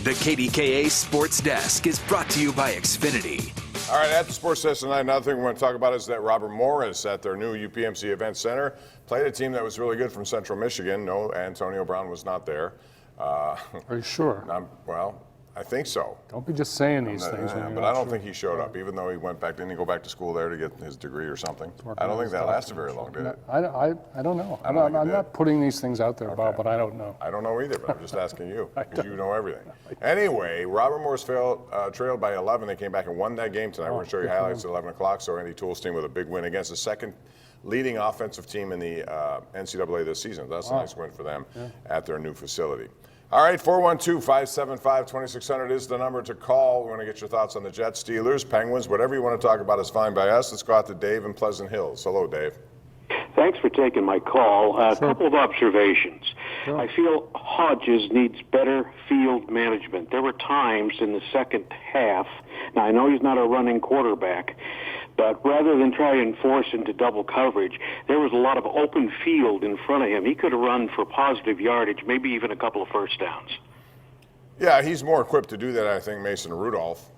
The KDKA Sports Desk is brought to you by Xfinity. All right, at the Sports Desk tonight, another thing we want to talk about is that Robert Morris at their new UPMC Event Center played a team that was really good from Central Michigan. No, Antonio Brown was not there. Are you sure? Well, I think so. Don't be just saying these things. But I don't think he showed up, even though he went back. Didn't he go back to school there to get his degree or something? I don't think that lasted very long, did it? I don't know. I'm not putting these things out there, Bob, but I don't know. I don't know either, but I'm just asking you because you know everything. Anyway, Robert Morris trailed by 11. They came back and won that game tonight. We're going to show you highlights at 11 o'clock. So Andy Toole's team with a big win against the second leading offensive team in the NCAA this season. That's a nice win for them at their new facility. All right, 412-575-2600 is the number to call. We want to get your thoughts on the Jets, Steelers, Penguins, whatever you want to talk about is fine by us. Let's go out to Dave in Pleasant Hills. Hello, Dave. Thanks for taking my call. A couple of observations. Sure. I feel Hodges needs better field management. There were times in the second half, now I know he's not a running quarterback, but rather than try and force into double coverage, there was a lot of open field in front of him. He could have run for positive yardage, maybe even a couple of first downs. Yeah, he's more equipped to do that, I think, Mason Rudolph.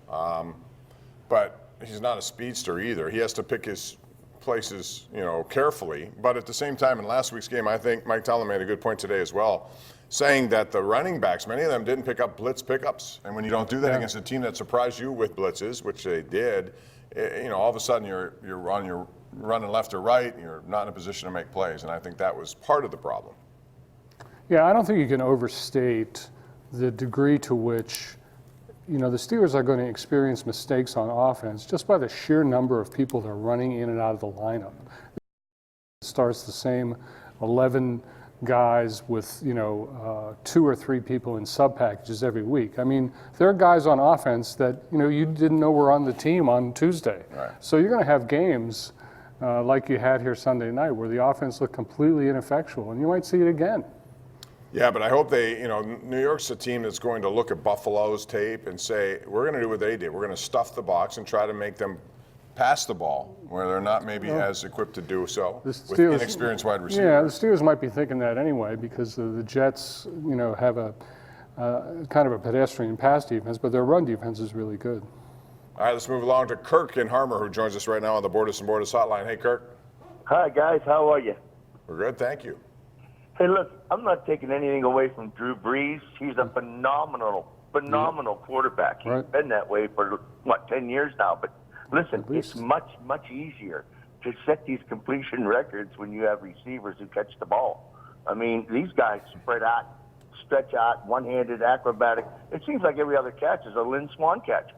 But he's not a speedster either. He has to pick his places, carefully. But at the same time, in last week's game, I think Mike Tomlin made a good point today as well, saying that the running backs, many of them didn't pick up blitz pickups. And when you don't do that against a team that surprised you with blitzes, which they did, all of a sudden you're running left or right, and you're not in a position to make plays, and I think that was part of the problem. Yeah, I don't think you can overstate the degree to which, the Steelers are going to experience mistakes on offense just by the sheer number of people that are running in and out of the lineup. It starts the same 11 guys with 2 or 3 people in sub packages every week. I mean, there are guys on offense that you didn't know were on the team on Tuesday. Right. So you're going to have games like you had here Sunday night where the offense looked completely ineffectual, and you might see it again. Yeah, but I hope New York's a team that's going to look at Buffalo's tape and say, we're going to do what they did. We're going to stuff the box and try to make them pass the ball where they're not maybe as equipped to do so with inexperienced wide receivers. Yeah, the Steelers might be thinking that anyway because the Jets, have a kind of a pedestrian pass defense, but their run defense is really good. All right, let's move along to Kirk in Harmer, who joins us right now on the Borders and Borders hotline. Hey, Kirk. Hi, guys. How are you? We're good, thank you. Hey, look, I'm not taking anything away from Drew Brees. He's a phenomenal quarterback. He's been that way for, 10 years now, but listen, it's much, much easier to set these completion records when you have receivers who catch the ball. I mean, these guys spread out, stretch out, one-handed, acrobatic. It seems like every other catch is a Lynn Swan catch.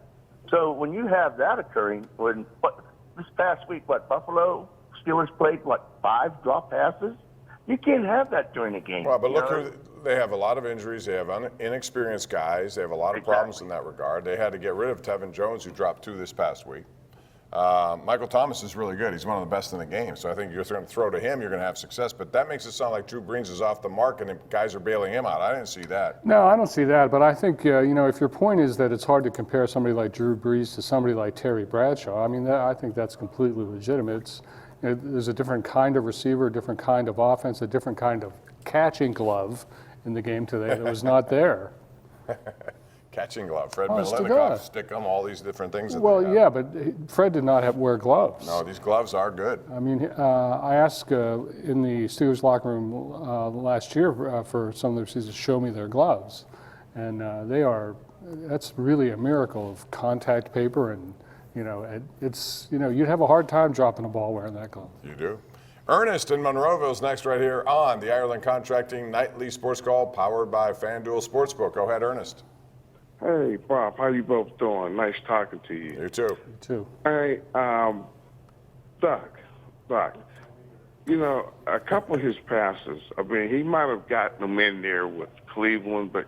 So when you have that occurring, this past week, Buffalo Steelers played, 5 drop passes? You can't have that during a game. Well, but look, they have a lot of injuries. They have inexperienced guys. They have a lot of problems in that regard. They had to get rid of Tevin Jones, who dropped 2 this past week. Michael Thomas is really good. He's one of the best in the game. So I think you're going to throw to him, you're going to have success. But that makes it sound like Drew Brees is off the mark and the guys are bailing him out. I didn't see that. No, I don't see that. But I think, if your point is that it's hard to compare somebody like Drew Brees to somebody like Terry Bradshaw, I think that's completely legitimate. There's a different kind of receiver, a different kind of offense, a different kind of catching glove in the game today that was not there. Catching glove, Fred Miletikoff, stick 'em, all these different things. Yeah, but Fred did not wear gloves. No, these gloves are good. I mean, I asked in the Steelers locker room last year for some of their receivers to show me their gloves, and that's really a miracle of contact paper and. You'd have a hard time dropping a ball wearing that glove. You do. Ernest in Monroeville is next right here on the Ireland Contracting Nightly Sports Call, powered by FanDuel Sportsbook. Go ahead, Ernest. Hey, Bob. How you both doing? Nice talking to you. You too. You too. Hey, Doc. A couple of his passes, he might have gotten them in there with Cleveland, but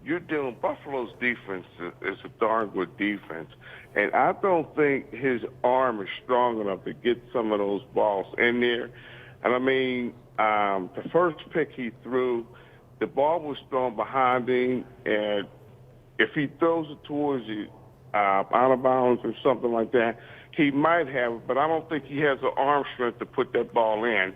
you're dealing, Buffalo's defense is a darn good defense. And I don't think his arm is strong enough to get some of those balls in there. And the first pick he threw, the ball was thrown behind him, and if he throws it towards you out of bounds or something like that, he might have it, but I don't think he has the arm strength to put that ball in.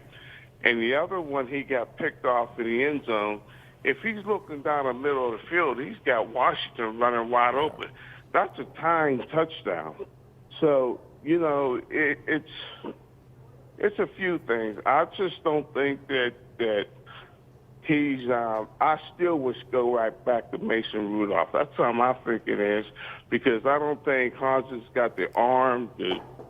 And the other one, he got picked off in the end zone. if he's looking down the middle of the field, he's got Washington running wide open. That's a tying touchdown. So, you know, it's a few things. I just don't think that he's. I still would go right back to Mason Rudolph. That's something I think it is, because I don't think Hodges got the arm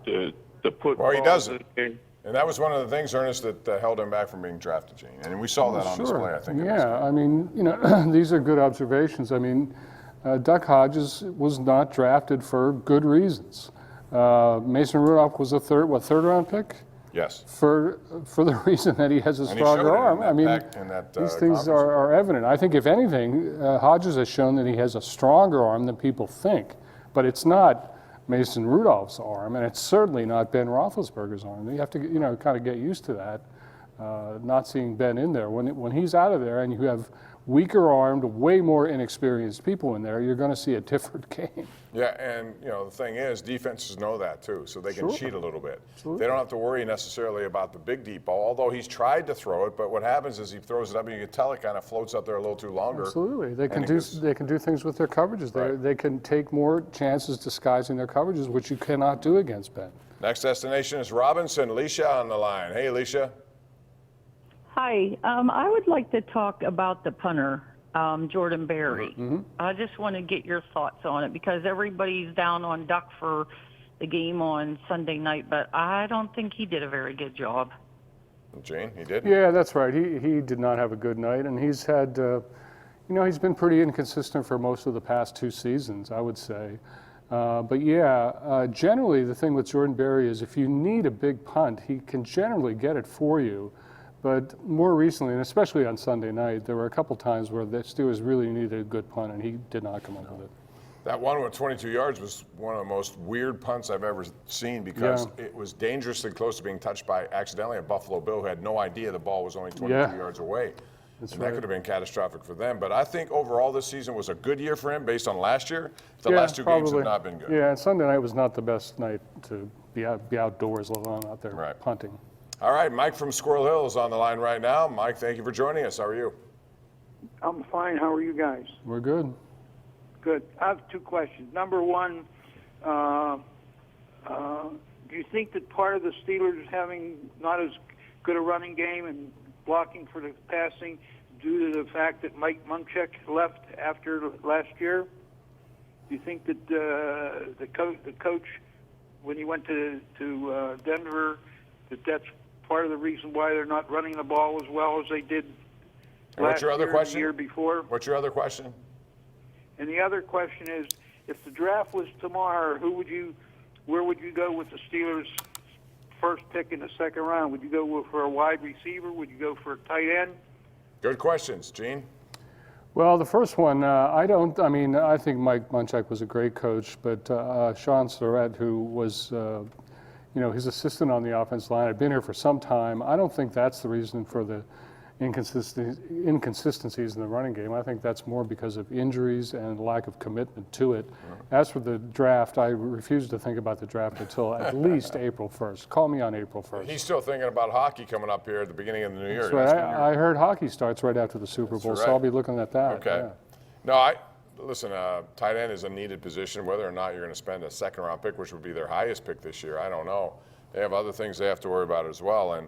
to put. Well, he doesn't. In. And that was one of the things, Ernest, that held him back from being drafted, Gene. And we saw that on display, I think. Yeah, I mean, you know, these are good observations. I mean, Duck Hodges was not drafted for good reasons. Mason Rudolph was a third round pick? Yes. For the reason that he has a stronger arm. I mean, these things are evident. I think, if anything, Hodges has shown that he has a stronger arm than people think. But it's not Mason Rudolph's arm, and it's certainly not Ben Roethlisberger's arm. You have to, you know, kind of get used to that, not seeing Ben in there. When he's out of there and you have weaker armed, way more inexperienced people in there, you're going to see a different game. Yeah, and you know the thing is, defenses know that too, so they can cheat a little bit. Absolutely. They don't have to worry necessarily about the big deep ball, although he's tried to throw it. But what happens is he throws it up, and you can tell it kind of floats up there a little too longer. Absolutely, they can do things with their coverages. Right. They can take more chances disguising their coverages, which you cannot do against Ben. Next destination is Robinson. Alicia on the line. Hey, Alicia. Hi, I would like to talk about the punter, Jordan Berry. Mm-hmm. I just want to get your thoughts on it, because everybody's down on Duck for the game on Sunday night, but I don't think he did a very good job. Gene, he did? Yeah, that's right. He did not have a good night, and he's had, you know, he's been pretty inconsistent for most of the past 2 seasons, I would say. But yeah, generally the thing with Jordan Berry is, if you need a big punt, he can generally get it for you. But more recently, and especially on Sunday night, there were a couple times where the Steelers really needed a good punt, and he did not come up with it. That one with 22 yards was one of the most weird punts I've ever seen, because it was dangerously close to being touched by accidentally a Buffalo Bill who had no idea the ball was only 22 yards away. That could have been catastrophic for them. But I think overall this season was a good year for him based on last year. The last 2 games have not been good. Yeah, and Sunday night was not the best night to be outdoors, let alone out there punting. All right, Mike from Squirrel Hill is on the line right now. Mike, thank you for joining us. How are you? I'm fine. How are you guys? We're good. Good. I have 2 questions. Number one, do you think that part of the Steelers having not as good a running game and blocking for the passing due to the fact that Mike Munchak left after last year? Do you think that the coach, when he went to Denver, that's part of the reason why they're not running the ball as well as they did last year, the year before? What's your other question? And the other question is, if the draft was tomorrow, where would you go with the Steelers' first pick in the second round? Would you go for a wide receiver? Would you go for a tight end? Good questions, Gene. Well, the first one, I think Mike Munchak was a great coach, but Sean Surratt, who was his assistant on the offensive line, had been here for some time. I don't think that's the reason for the inconsistencies in the running game. I think that's more because of injuries and lack of commitment to it. As for the draft, I refuse to think about the draft until at least April 1st. Call me on April 1st. He's still thinking about hockey coming up here at the beginning of the new year. That's right. I heard hockey starts right after the Super Bowl, so I'll be looking at that. Okay. Yeah. No, listen, tight end is a needed position. Whether or not you're going to spend a second-round pick, which would be their highest pick this year, I don't know. They have other things they have to worry about as well. And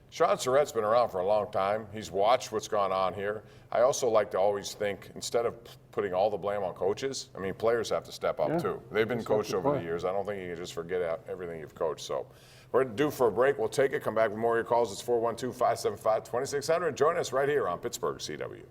Sean Surratt's been around for a long time. He's watched what's gone on here. I also like to always think, instead of putting all the blame on coaches, I mean, players have to step up too. They've been coached over the years. I don't think you can just forget everything you've coached. So we're due for a break. We'll take it. Come back with more of your calls. It's 412-575-2600. Join us right here on Pittsburgh CW.